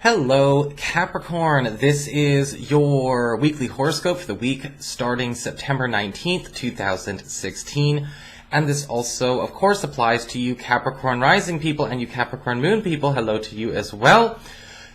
Hello, Capricorn. This is your weekly horoscope for the week starting September 19th, 2016. And this also, of course, applies to you Capricorn rising people and you Capricorn moon people. Hello to you as well.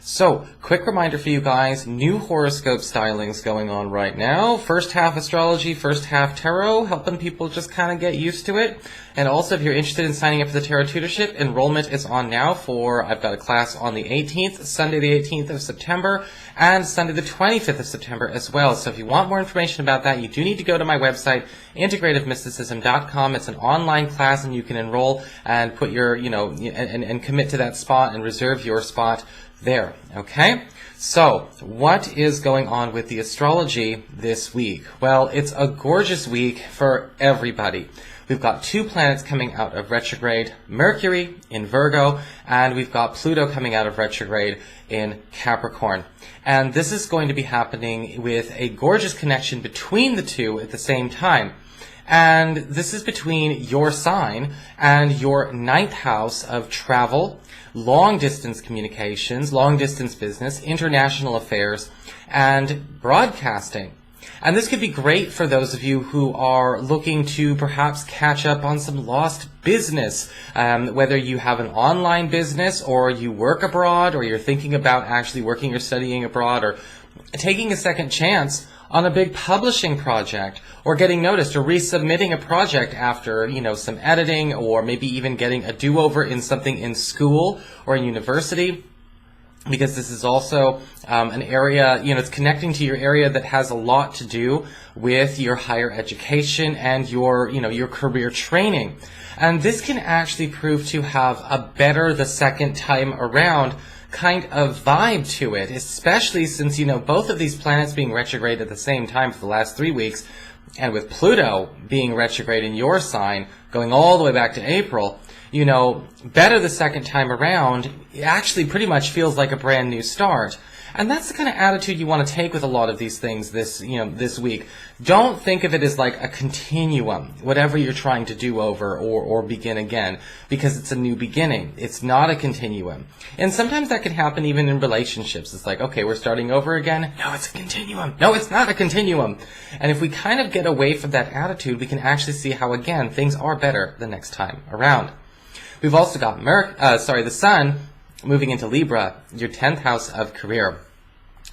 So, quick reminder for you guys, new horoscope stylings going on right now. First half astrology, first half tarot, helping people just kind of get used to it. And also, if you're interested in signing up for the tarot tutorship, enrollment is on now I've got a class on the 18th, Sunday the 18th of September, and Sunday the 25th of September as well. So if you want more information about that, you do need to go to my website, integrativemysticism.com. It's an online class, and you can enroll and put your, and commit to that spot and reserve your spot there, okay? So, what is going on with the astrology this week? Well, it's a gorgeous week for everybody. We've got two planets coming out of retrograde, Mercury in Virgo, and we've got Pluto coming out of retrograde in Capricorn. And this is going to be happening with a gorgeous connection between the two at the same time. And this is between your sign and your 9th house of travel, long-distance communications, long-distance business, international affairs, and broadcasting. And this could be great for those of you who are looking to perhaps catch up on some lost business, whether you have an online business or you work abroad or you're thinking about actually working or studying abroad or taking a second chance on a big publishing project or getting noticed or resubmitting a project after, some editing or maybe even getting a do-over in something in school or in university. Because this is also an area, it's connecting to your area that has a lot to do with your higher education and your career training. And this can actually prove to have a better the second time around kind of vibe to it, especially since, both of these planets being retrograde at the same time for the last 3 weeks, and with Pluto being retrograde in your sign, going all the way back to April, better the second time around, it actually pretty much feels like a brand new start. And that's the kind of attitude you want to take with a lot of these things this week. Don't think of it as like a continuum, whatever you're trying to do over or begin again, because it's a new beginning. It's not a continuum. And sometimes that can happen even in relationships. It's like, okay, we're starting over again. No, it's a continuum. No, it's not a continuum. And if we kind of get away from that attitude, we can actually see how, again, things are better the next time around. We've also got the Sun moving into Libra, your 10th house of career.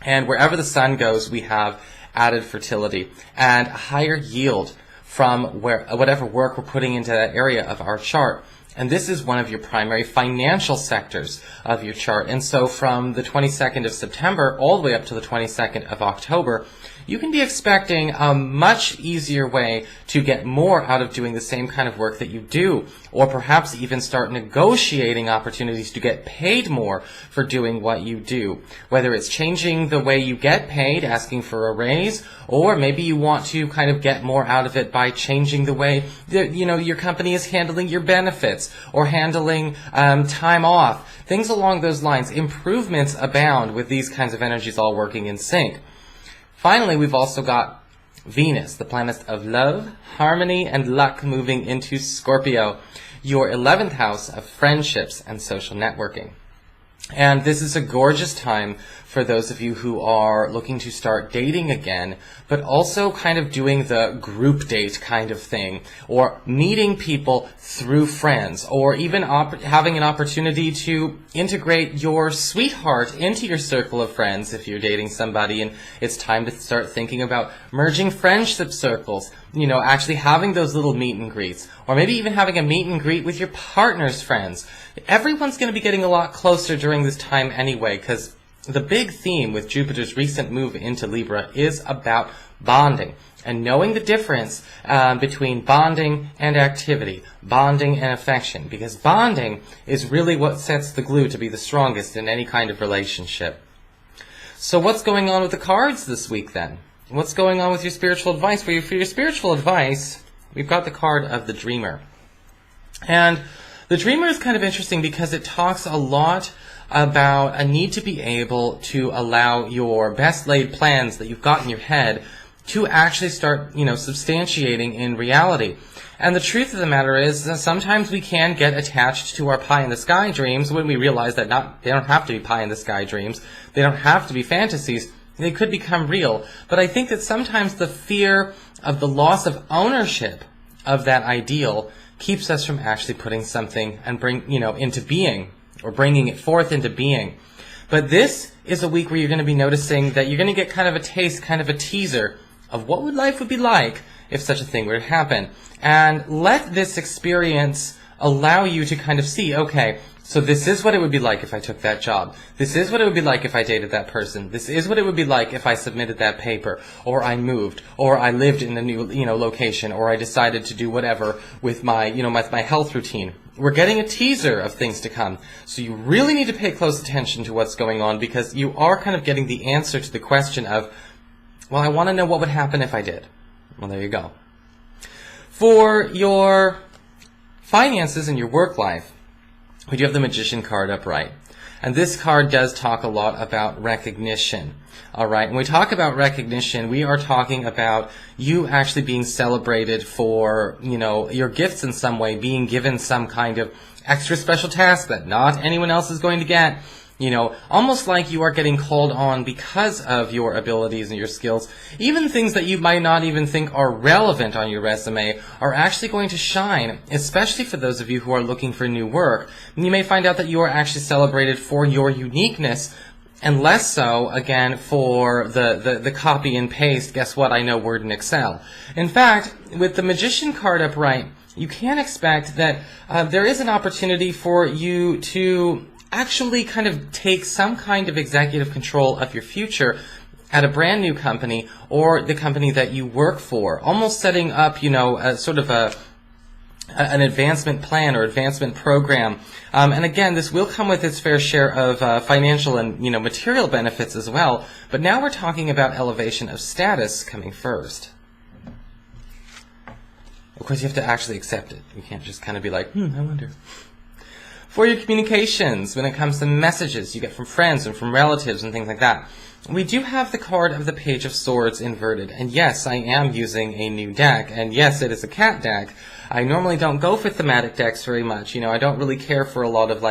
And wherever the Sun goes, we have added fertility and a higher yield from whatever work we're putting into that area of our chart. And this is one of your primary financial sectors of your chart. And so from the 22nd of September all the way up to the 22nd of October, you can be expecting a much easier way to get more out of doing the same kind of work that you do, or perhaps even start negotiating opportunities to get paid more for doing what you do. Whether it's changing the way you get paid, asking for a raise, or maybe you want to kind of get more out of it by changing the way that, your company is handling your benefits or handling time off. Things along those lines. Improvements abound with these kinds of energies all working in sync. Finally, we've also got Venus, the planet of love, harmony, and luck, moving into Scorpio, your 11th house of friendships and social networking. And this is a gorgeous time for those of you who are looking to start dating again, but also kind of doing the group date kind of thing, or meeting people through friends, or even having an opportunity to integrate your sweetheart into your circle of friends if you're dating somebody and it's time to start thinking about merging friendship circles, actually having those little meet and greets, or maybe even having a meet and greet with your partner's friends. Everyone's going to be getting a lot closer during this time anyway, because the big theme with Jupiter's recent move into Libra is about bonding and knowing the difference between bonding and activity, bonding and affection, because bonding is really what sets the glue to be the strongest in any kind of relationship. So what's going on with the cards this week then? What's going on with your spiritual advice? For your spiritual advice, we've got the card of the Dreamer. And the Dreamer is kind of interesting because it talks a lot about a need to be able to allow your best laid plans that you've got in your head to actually start, substantiating in reality. And the truth of the matter is that sometimes we can get attached to our pie-in-the-sky dreams when we realize that they don't have to be pie-in-the-sky dreams. They don't have to be fantasies. They could become real. But I think that sometimes the fear of the loss of ownership of that ideal keeps us from actually putting something and into being, or bringing it forth into being. But this is a week where you're going to be noticing that you're going to get kind of a taste, kind of a teaser of what life would be like if such a thing were to happen. And let this experience allow you to kind of see, okay, so this is what it would be like if I took that job. This is what it would be like if I dated that person. This is what it would be like if I submitted that paper, or I moved, or I lived in a new, location, or I decided to do whatever with my, my health routine. We're getting a teaser of things to come. So you really need to pay close attention to what's going on, because you are kind of getting the answer to the question of, well, I want to know what would happen if I did. Well, there you go. For your finances and your work life, we do have the Magician card upright. And this card does talk a lot about recognition. All right. When we talk about recognition, we are talking about you actually being celebrated for, your gifts in some way, being given some kind of extra special task that not anyone else is going to get. Almost like you are getting called on because of your abilities and your skills. Even things that you might not even think are relevant on your resume are actually going to shine, especially for those of you who are looking for new work. And you may find out that you are actually celebrated for your uniqueness, and less so, again, for the copy and paste, guess what, I know Word and Excel. In fact, with the Magician card upright, you can expect that there is an opportunity for you to actually kind of take some kind of executive control of your future at a brand new company or the company that you work for, almost setting up, a sort of an advancement plan or advancement program. And again, this will come with its fair share of financial and, material benefits as well. But now we're talking about elevation of status coming first. Of course, you have to actually accept it. You can't just kind of be like, I wonder. For your communications, when it comes to messages you get from friends and from relatives and things like that, we do have the card of the Page of Swords inverted. And yes, I am using a new deck. And yes, it is a cat deck. I normally don't go for thematic decks very much. I don't really care for a lot of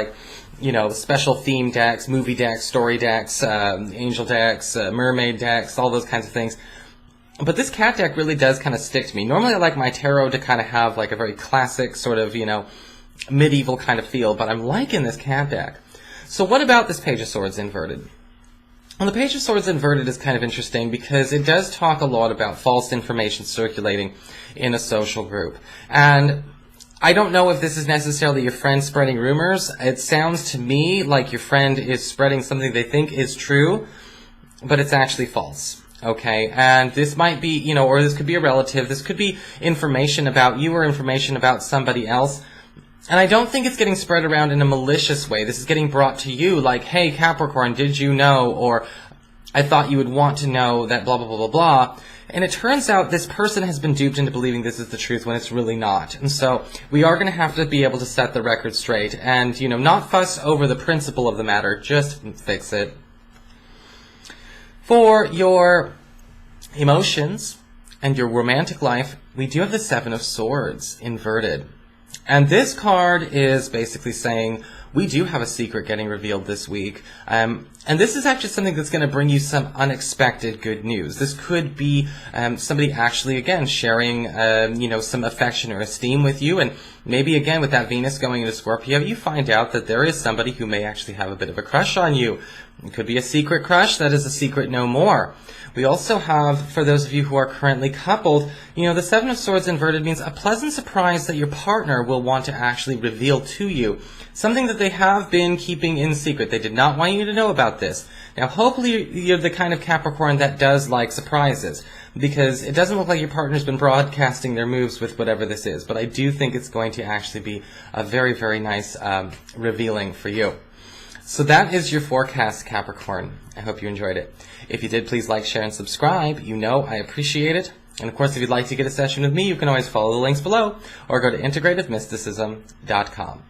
special theme decks, movie decks, story decks, angel decks, mermaid decks, all those kinds of things. But this cat deck really does kind of stick to me. Normally I like my tarot to kind of have like a very classic sort of, medieval kind of feel, but I'm liking this cat deck. So what about this Page of Swords inverted? Well, the Page of Swords inverted is kind of interesting because it does talk a lot about false information circulating in a social group. And I don't know if this is necessarily your friend spreading rumors. It sounds to me like your friend is spreading something they think is true, but it's actually false. Okay, and this might be, or this could be a relative, this could be information about you or information about somebody else. And I don't think it's getting spread around in a malicious way. This is getting brought to you like, hey, Capricorn, did you know? Or I thought you would want to know that blah, blah, blah, blah, blah. And it turns out this person has been duped into believing this is the truth when it's really not. And so we are going to have to be able to set the record straight and, not fuss over the principle of the matter. Just fix it. For your emotions and your romantic life, we do have the Seven of Swords inverted. And this card is basically saying, we do have a secret getting revealed this week. And this is actually something that's going to bring you some unexpected good news. This could be somebody actually, again, sharing, some affection or esteem with you. And maybe, again, with that Venus going into Scorpio, you find out that there is somebody who may actually have a bit of a crush on you. It could be a secret crush that is a secret no more. We also have, for those of you who are currently coupled, the Seven of Swords inverted means a pleasant surprise that your partner will want to actually reveal to you. Something that they have been keeping in secret. They did not want you to know about this. Now, hopefully you're the kind of Capricorn that does like surprises, because it doesn't look like your partner's been broadcasting their moves with whatever this is. But I do think it's going to actually be a very, very nice revealing for you. So that is your forecast, Capricorn. I hope you enjoyed it. If you did, please like, share, and subscribe. I appreciate it. And of course, if you'd like to get a session with me, you can always follow the links below or go to integrativemysticism.com.